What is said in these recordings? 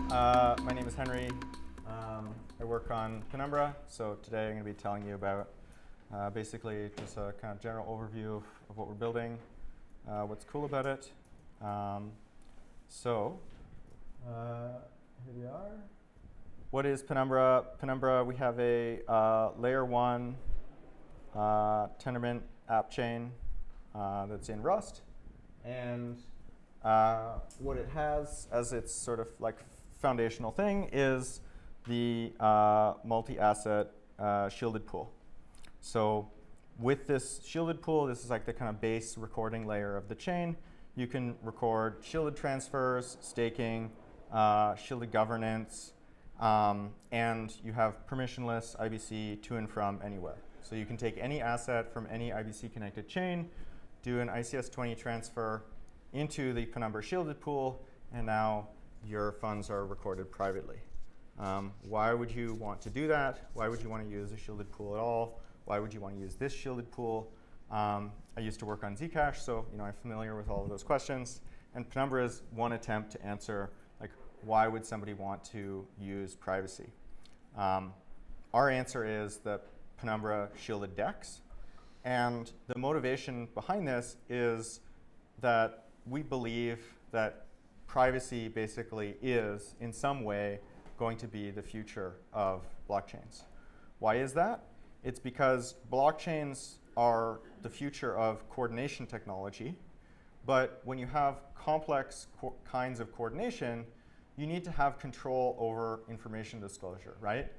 My name is Henry. I work on Penumbra, so today I'm going to be telling you about basically just a kind of general overview of what we're building, what's cool about it. Here we are. What is Penumbra? Penumbra, we have a layer 1 Tendermint app chain that's in Rust. And what it has as its sort of like foundational thing is the multi-asset shielded pool. So with this shielded pool, this is like the kind of base recording layer of the chain. You can record shielded transfers, staking, shielded governance, and you have permissionless IBC to and from anywhere. So you can take any asset from any IBC connected chain, do an ICS-20 transfer into the Penumbra shielded pool, and now your funds are recorded privately. Why would you want to do that? Why would you want to use a shielded pool at all? Why would you want to use this shielded pool? I used to work on Zcash, so I'm familiar with all of those questions. And Penumbra is one attempt to answer, like, why would somebody want to use privacy? Our answer is the Penumbra shielded DEX. And the motivation behind this is that we believe that privacy basically is, in some way, going to be the future of blockchains. Why is that? It's because blockchains are the future of coordination technology. But when you have complex kinds of coordination, you need to have control over information disclosure, right?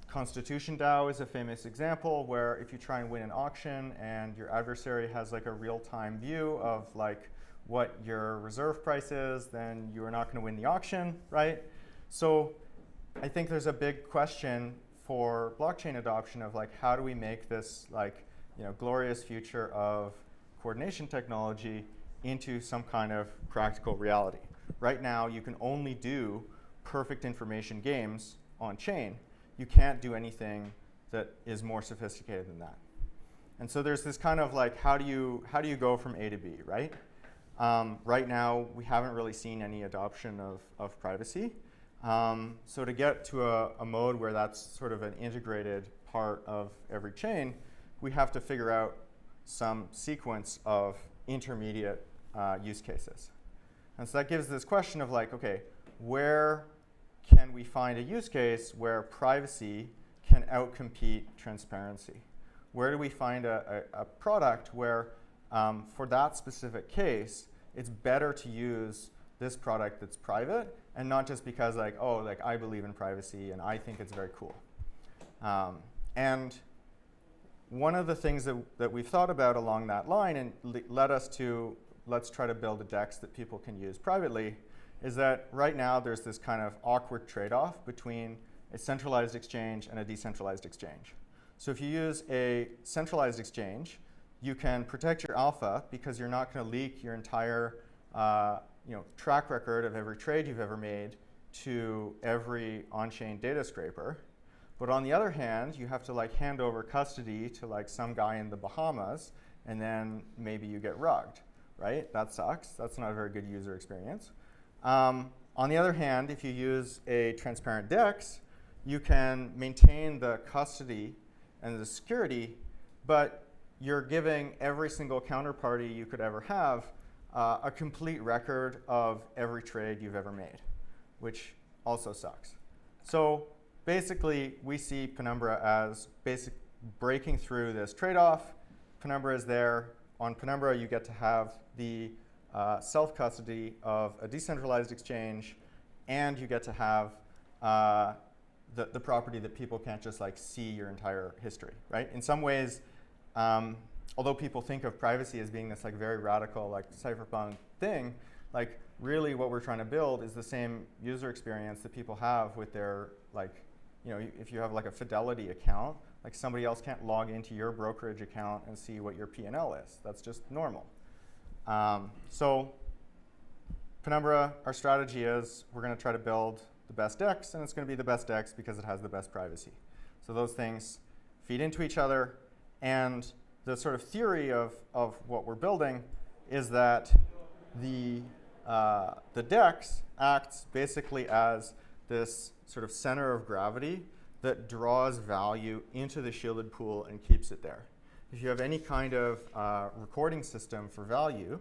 Constitution DAO is a famous example where if you try and win an auction and your adversary has like a real-time view of like what your reserve price is, then you are not going to win the auction, right? So I think there's a big question for blockchain adoption of like how do we make this like glorious future of coordination technology into some kind of practical reality. Right now you can only do perfect information games on chain. You can't do anything that is more sophisticated than that. And so there's this kind of like how do you go from A to B, right? Right now we haven't really seen any adoption of privacy. So to get to a mode where that's sort of an integrated part of every chain, we have to figure out some sequence of intermediate use cases. And so that gives this question of like, okay, where can we find a use case where privacy can outcompete transparency? Where do we find a product where, for that specific case, it's better to use this product that's private and not just because like, oh, like I believe in privacy and I think it's very cool. And one of the things that we've thought about along that line and led us to let's try to build a DEX that people can use privately is that right now there's this kind of awkward trade-off between a centralized exchange and a decentralized exchange. So if you use a centralized exchange, you can protect your alpha because you're not going to leak your entire track record of every trade you've ever made to every on-chain data scraper. But on the other hand, you have to like hand over custody to like some guy in the Bahamas, and then maybe you get rugged, right? That sucks. That's not a very good user experience. On the other hand, if you use a transparent DEX, you can maintain the custody and the security, but you're giving every single counterparty you could ever have a complete record of every trade you've ever made, which also sucks. So basically, we see Penumbra as breaking through this trade-off. Penumbra is there. On Penumbra, you get to have the self-custody of a decentralized exchange, and you get to have the property that people can't just like see your entire history, right? In some ways, although people think of privacy as being this like very radical like cypherpunk thing, like really what we're trying to build is the same user experience that people have with their like, if you have like a Fidelity account, like somebody else can't log into your brokerage account and see what your P&L is. That's just normal. So Penumbra, our strategy is we're going to try to build the best DEX, and it's going to be the best DEX because it has the best privacy. So those things feed into each other, and the sort of theory of what we're building is that the the DEX acts basically as this sort of center of gravity that draws value into the shielded pool and keeps it there. If you have any kind of recording system for value,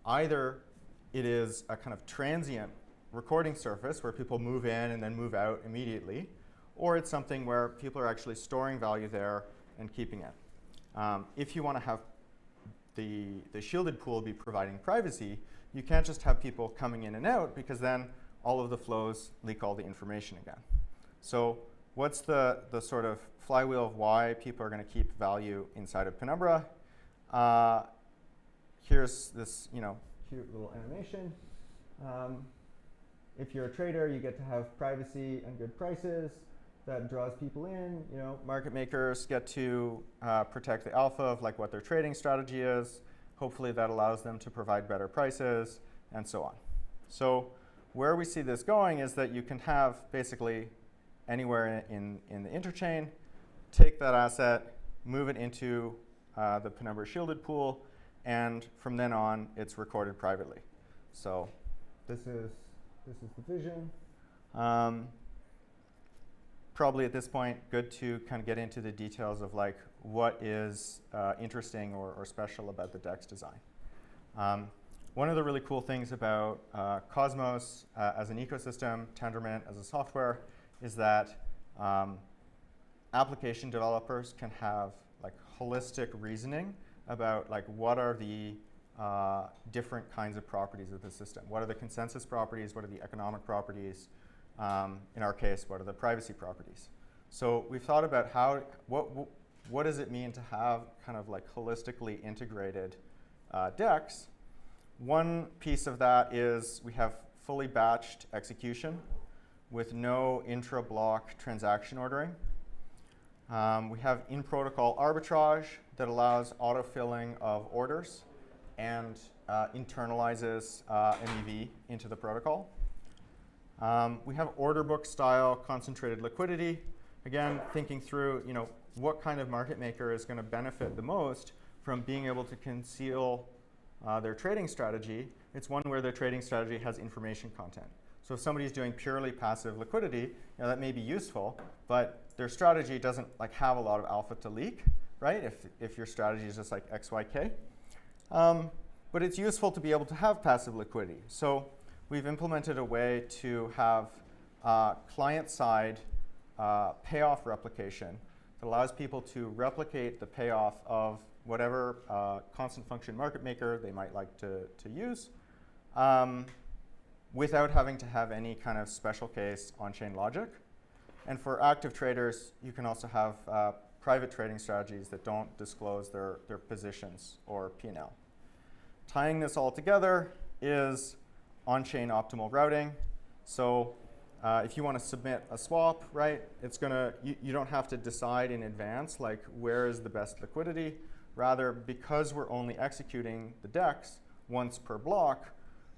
either it is a kind of transient recording surface where people move in and then move out immediately, or it's something where people are actually storing value there and keeping it. If you want to have the shielded pool be providing privacy, you can't just have people coming in and out, because then all of the flows leak all the information again. So what's the sort of flywheel of why people are going to keep value inside of Penumbra? Here's this cute little animation. If you're a trader, you get to have privacy and good prices. That draws people in. Market makers get to protect the alpha of like what their trading strategy is. Hopefully that allows them to provide better prices, and so on. So where we see this going is that you can have basically anywhere in the interchain, take that asset, move it into the Penumbra shielded pool, and from then on, it's recorded privately. So this is the vision. Probably at this point, good to kind of get into the details of like what is interesting or special about the DEX design. One of the really cool things about Cosmos as an ecosystem, Tendermint as a software, is that application developers can have like holistic reasoning about like what are the different kinds of properties of the system. What are the consensus properties? What are the economic properties? In our case, what are the privacy properties? So we've thought about what does it mean to have kind of like holistically integrated DEX. One piece of that is we have fully batched execution with no intra-block transaction ordering. We have in-protocol arbitrage that allows autofilling of orders and internalizes MEV into the protocol. We have order book style concentrated liquidity. Again, thinking through, what kind of market maker is going to benefit the most from being able to conceal their trading strategy. It's one where their trading strategy has information content. So if somebody's doing purely passive liquidity, that may be useful, but their strategy doesn't like have a lot of alpha to leak, right? If your strategy is just like XYK. But it's useful to be able to have passive liquidity. So we've implemented a way to have client-side payoff replication that allows people to replicate the payoff of whatever constant function market maker they might like to use without having to have any kind of special case on-chain logic. And for active traders, you can also have private trading strategies that don't disclose their positions or P&L. Tying this all together is on-chain optimal routing. So if you want to submit a swap, right, you don't have to decide in advance like where is the best liquidity. Rather, because we're only executing the DEX once per block,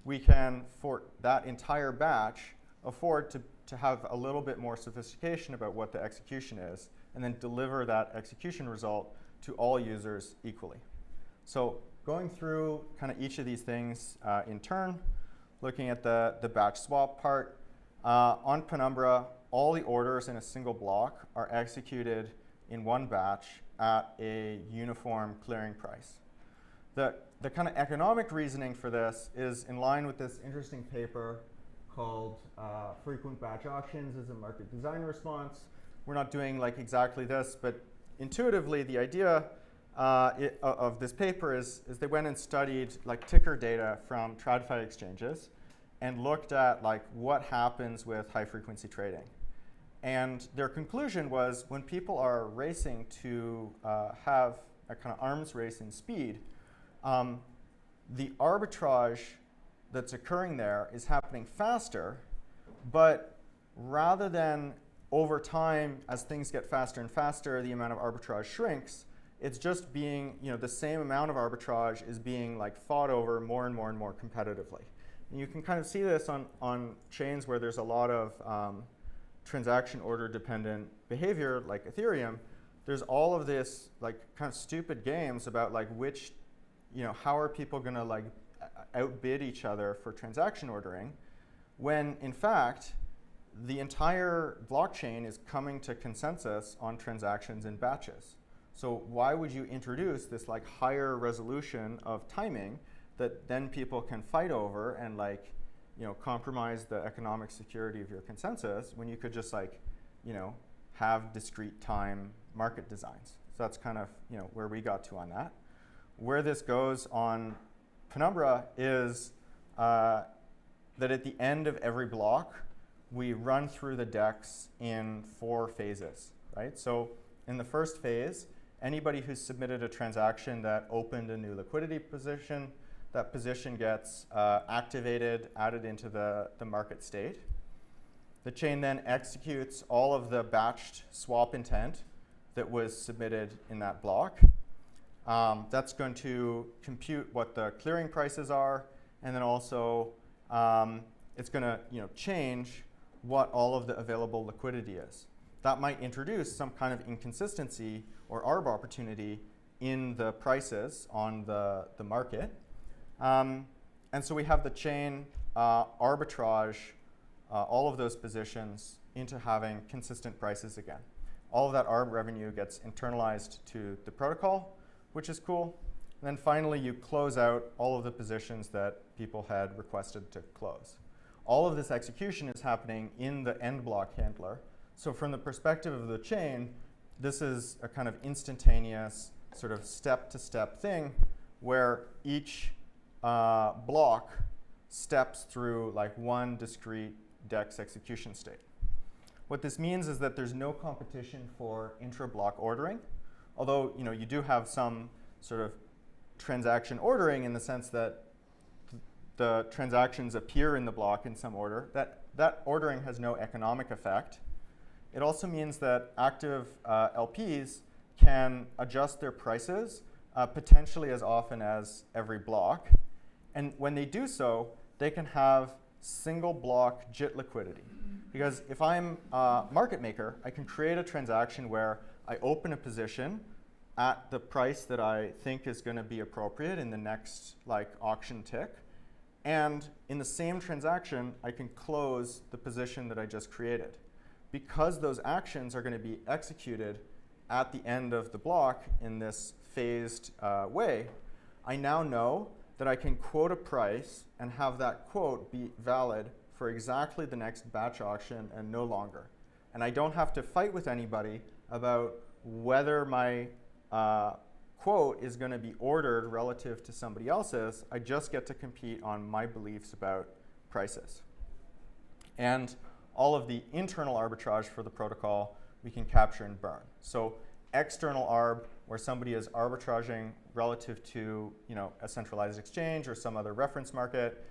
we can, for that entire batch, afford to have a little bit more sophistication about what the execution is, and then deliver that execution result to all users equally. So going through kind of each of these things in turn, looking at the batch swap part, on Penumbra, all the orders in a single block are executed in one batch at a uniform clearing price. The kind of economic reasoning for this is in line with this interesting paper called Frequent Batch Auctions as a Market Design Response. We're not doing like exactly this, but intuitively the idea of this paper is they went and studied like ticker data from TradFi exchanges and looked at like what happens with high frequency trading. And their conclusion was when people are racing to have a kind of arms race in speed, the arbitrage that's occurring there is happening faster, but rather than over time, as things get faster and faster, the amount of arbitrage shrinks, it's just being, the same amount of arbitrage is being like fought over more and more and more competitively. And you can kind of see this on chains where there's a lot of transaction order dependent behavior like Ethereum. There's all of this like kind of stupid games about like which, how are people going to like outbid each other for transaction ordering, when in fact, the entire blockchain is coming to consensus on transactions in batches. So why would you introduce this like higher resolution of timing that then people can fight over and like, compromise the economic security of your consensus when you could just like, have discrete time market designs? So that's kind of where we got to on that. Where this goes on Penumbra is that at the end of every block, we run through the DEX in 4 phases, right? So in the first phase, anybody who's submitted a transaction that opened a new liquidity position, that position gets activated, added into the market state. The chain then executes all of the batched swap intent that was submitted in that block. That's going to compute what the clearing prices are, and then also it's going to change what all of the available liquidity is. That might introduce some kind of inconsistency or arb opportunity in the prices on the market. And so we have the chain arbitrage all of those positions into having consistent prices again. All of that arb revenue gets internalized to the protocol, which is cool. And then finally, you close out all of the positions that people had requested to close. All of this execution is happening in the end block handler. So from the perspective of the chain, this is a kind of instantaneous sort of step-to-step thing where each block steps through like one discrete DEX execution state. What this means is that there's no competition for intra-block ordering, although you do have some sort of transaction ordering in the sense that the transactions appear in the block in some order. That ordering has no economic effect. It also means that active LPs can adjust their prices potentially as often as every block. And when they do so, they can have single block JIT liquidity. Because if I'm a market maker, I can create a transaction where I open a position at the price that I think is going to be appropriate in the next auction tick. And in the same transaction, I can close the position that I just created. Because those actions are going to be executed at the end of the block in this phased way, I now know that I can quote a price and have that quote be valid for exactly the next batch auction and no longer. And I don't have to fight with anybody about whether my quote is going to be ordered relative to somebody else's. I just get to compete on my beliefs about prices. And all of the internal arbitrage for the protocol we can capture and burn. So external arb, where somebody is arbitraging relative to a centralized exchange or some other reference market,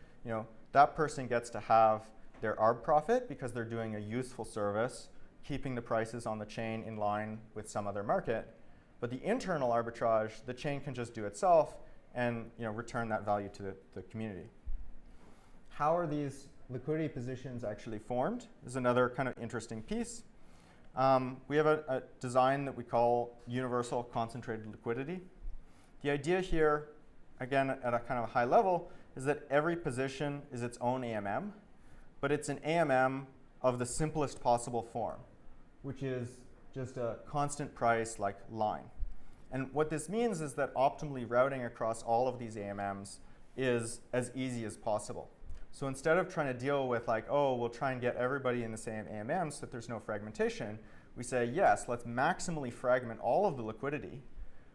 that person gets to have their arb profit because they're doing a useful service, keeping the prices on the chain in line with some other market. But the internal arbitrage, the chain can just do itself and return that value to the community. How are these liquidity positions actually formed is another kind of interesting piece. We have a design that we call universal concentrated liquidity. The idea here, again, at a kind of a high level, is that every position is its own AMM, but it's an AMM of the simplest possible form, which is just a constant price line. And what this means is that optimally routing across all of these AMMs is as easy as possible. So instead of trying to deal with we'll try and get everybody in the same AMM so that there's no fragmentation, we say, yes, let's maximally fragment all of the liquidity,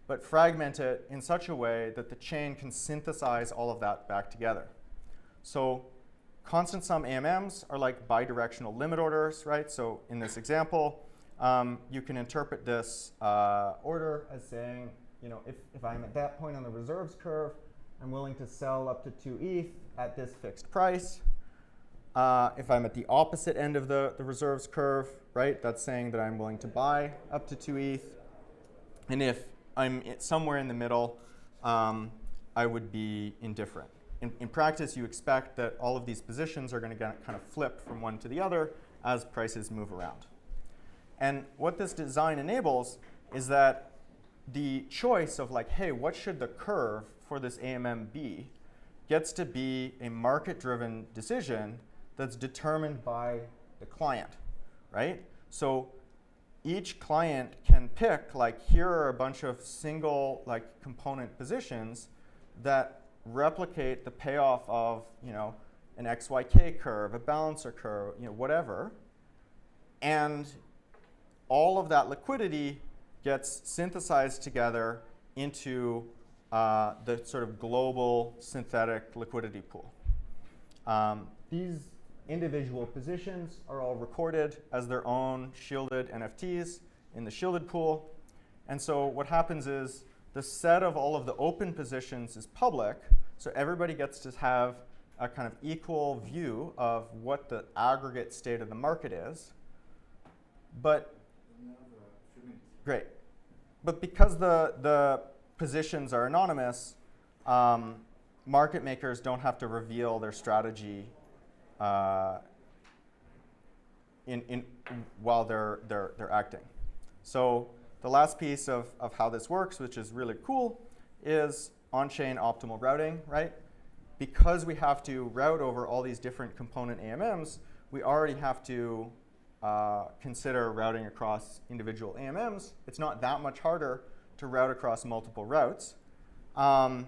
but fragment it in such a way that the chain can synthesize all of that back together. So constant sum AMMs are like bidirectional limit orders, right? So in this example, you can interpret this order as saying, if I'm at that point on the reserves curve, I'm willing to sell up to 2 ETH at this fixed price. If I'm at the opposite end of the reserves curve, right, that's saying that I'm willing to buy up to 2 ETH. And if I'm somewhere in the middle, I would be indifferent. In practice, you expect that all of these positions are going to kind of flip from one to the other as prices move around. And what this design enables is that the choice of hey, what should the curve for this AMM be, gets to be a market-driven decision that's determined by the client, right? So each client can pick, like, here are a bunch of single, like, component positions that replicate the payoff of, you know, an XYK curve, a balancer curve, you know, whatever. And all of that liquidity gets synthesized together into the sort of global synthetic liquidity pool. These individual positions are all recorded as their own shielded NFTs in the shielded pool. And so what happens is the set of all of the open positions is public, so everybody gets to have a kind of equal view of what the aggregate state of the market is. But great. But because the positions are anonymous, market makers don't have to reveal their strategy while they're acting. So the last piece of how this works, which is really cool, is on-chain optimal routing, right? Because we have to route over all these different component AMMs, we already have to consider routing across individual AMMs. It's not that much harder to route across multiple routes. And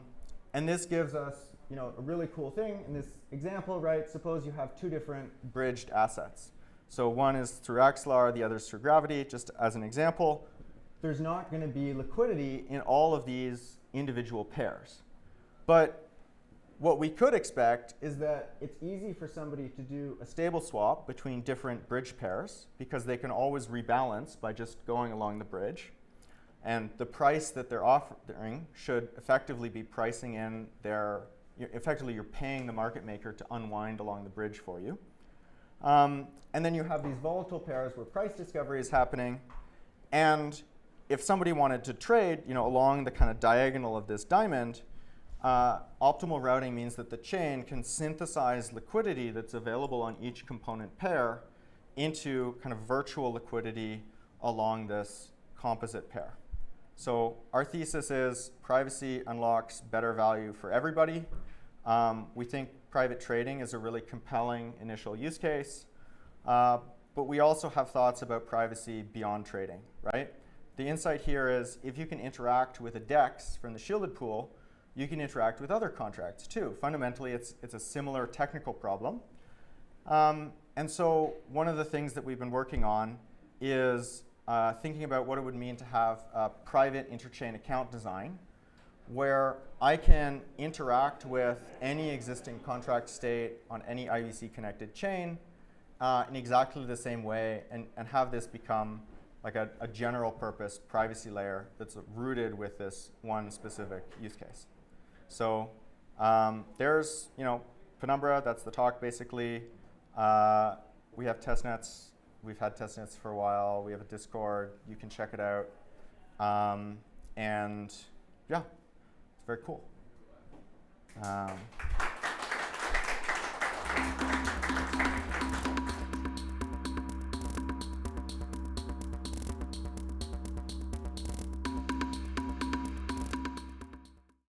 this gives us, you know, a really cool thing in this example, right? Suppose you have two different bridged assets. So one is through Axelar, the other is through Gravity, just as an example. There's not going to be liquidity in all of these individual pairs. But what we could expect is that it's easy for somebody to do a stable swap between different bridge pairs because they can always rebalance by just going along the bridge. And the price that they're offering should effectively be pricing in their, effectively you're paying the market maker to unwind along the bridge for you. And then you have these volatile pairs where price discovery is happening. And if somebody wanted to trade, you know, along the kind of diagonal of this diamond, optimal routing means that the chain can synthesize liquidity that's available on each component pair into kind of virtual liquidity along this composite pair. So our thesis is privacy unlocks better value for everybody. We think private trading is a really compelling initial use case. But we also have thoughts about privacy beyond trading, right? The insight here is if you can interact with a DEX from the shielded pool, you can interact with other contracts too. Fundamentally, it's a similar technical problem. And so one of the things that we've been working on is thinking about what it would mean to have a private interchain account design where I can interact with any existing contract state on any IBC-connected chain in exactly the same way and have this become like a general purpose privacy layer that's rooted with this one specific use case. So there's, you know, Penumbra, that's the talk basically. We have testnets. We've had testnets for a while. We have a Discord. You can check it out. And yeah, it's very cool.